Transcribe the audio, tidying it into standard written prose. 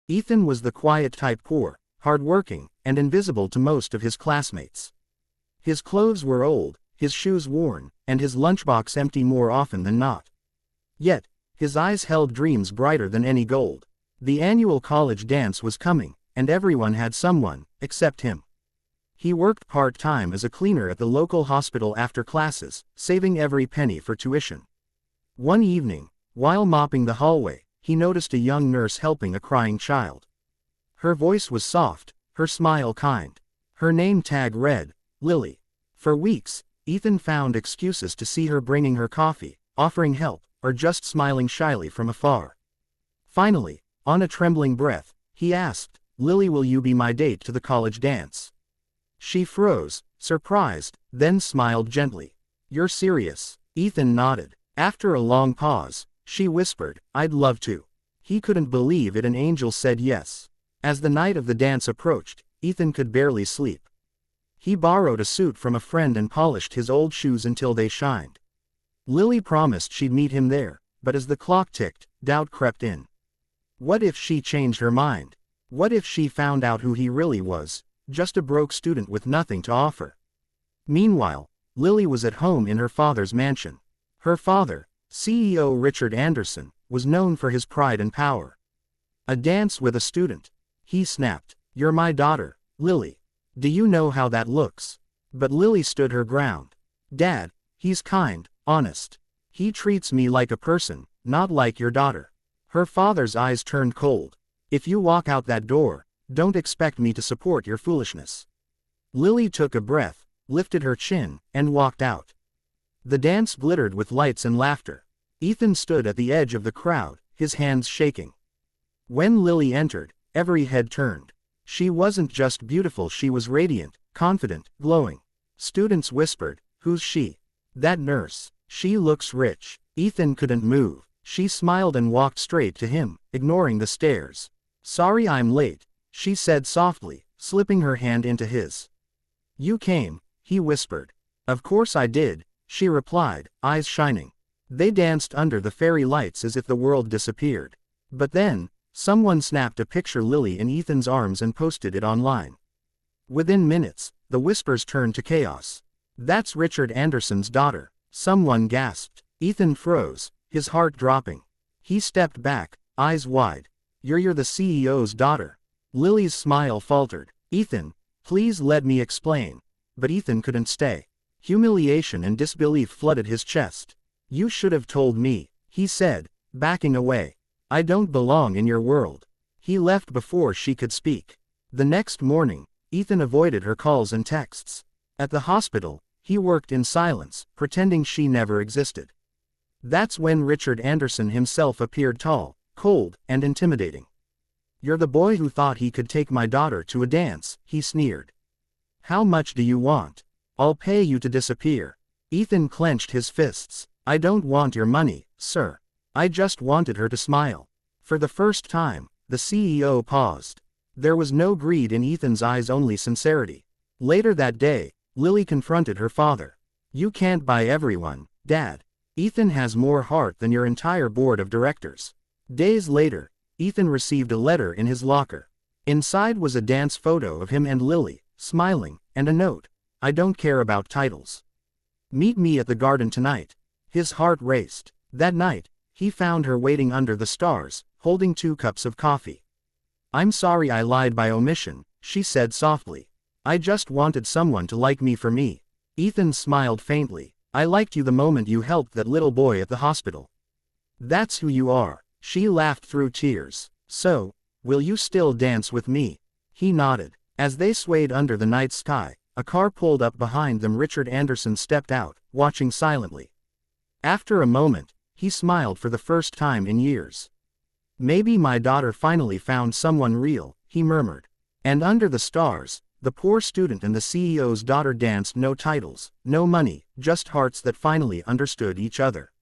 Ethan was the quiet type, poor, hard-working, and invisible to most of his classmates. His clothes were old, his shoes worn, and his lunchbox empty more often than not. Yet, his eyes held dreams brighter than any gold. The annual college dance was coming, and everyone had someone, except him. He worked part-time as a cleaner at the local hospital after classes, saving every penny for tuition. One evening, while mopping the hallway, he noticed a young nurse helping a crying child. Her voice was soft, her smile kind. Her name tag read, Lily. For weeks, Ethan found excuses to see her, bringing her coffee, offering help, or just smiling shyly from afar. Finally, on a trembling breath, he asked, "Lily, will you be my date to the college dance?" She froze, surprised, then smiled gently. "You're serious?" Ethan nodded. After a long pause, she whispered, "I'd love to." He couldn't believe it. An angel said yes. As the night of the dance approached, Ethan could barely sleep. He borrowed a suit from a friend and polished his old shoes until they shined. Lily promised she'd meet him there, but as the clock ticked, doubt crept in. What if she changed her mind? What if she found out who he really was, just a broke student with nothing to offer? Meanwhile, Lily was at home in her father's mansion. Her father, CEO Richard Anderson, was known for his pride and power. A dance with a student? He snapped. "You're my daughter, Lily. Do you know how that looks?" But Lily stood her ground. "Dad, he's kind, honest. He treats me like a person, not like your daughter." Her father's eyes turned cold. "If you walk out that door, don't expect me to support your foolishness." Lily took a breath, lifted her chin, and walked out. The dance glittered with lights and laughter. Ethan stood at the edge of the crowd, his hands shaking. When Lily entered, every head turned. She wasn't just beautiful, she was radiant, confident, glowing. Students whispered, "Who's she?" "That nurse. She looks rich." Ethan couldn't move. She smiled and walked straight to him, ignoring the stares. "Sorry I'm late," she said softly, slipping her hand into his. "You came," he whispered. "Of course I did," she replied, eyes shining. They danced under the fairy lights as if the world disappeared. But then, someone snapped a picture Lily in Ethan's arms and posted it online. Within minutes, the whispers turned to chaos. "That's Richard Anderson's daughter," someone gasped. Ethan froze, his heart dropping. He stepped back, eyes wide. You're the CEO's daughter." Lily's smile faltered. "Ethan, please let me explain." But Ethan couldn't stay. Humiliation and disbelief flooded his chest. "You should have told me," he said, backing away. "I don't belong in your world." He left before she could speak. The next morning, Ethan avoided her calls and texts. At the hospital, he worked in silence, pretending she never existed. That's when Richard Anderson himself appeared, tall, cold, and intimidating. "You're the boy who thought he could take my daughter to a dance," he sneered. "How much do you want?" "I'll pay you to disappear." Ethan clenched his fists. "I don't want your money, sir. I just wanted her to smile." For the first time, the CEO paused. There was no greed in Ethan's eyes, only sincerity. Later that day, Lily confronted her father. "You can't buy everyone, Dad. Ethan has more heart than your entire board of directors." Days later, Ethan received a letter in his locker. Inside was a dance photo of him and Lily, smiling, and a note. "I don't care about titles. Meet me at the garden tonight." His heart raced. That night, he found her waiting under the stars, holding 2 cups of coffee. "I'm sorry I lied by omission," she said softly. "I just wanted someone to like me for me." Ethan smiled faintly. "I liked you the moment you helped that little boy at the hospital." "That's who you are." She laughed through tears. "So, will you still dance with me?" He nodded. As they swayed under the night sky, a car pulled up behind them. Richard Anderson stepped out, watching silently. After a moment, he smiled for the first time in years. "Maybe my daughter finally found someone real," he murmured. And under the stars, the poor student and the CEO's daughter danced. No titles, no money, just hearts that finally understood each other.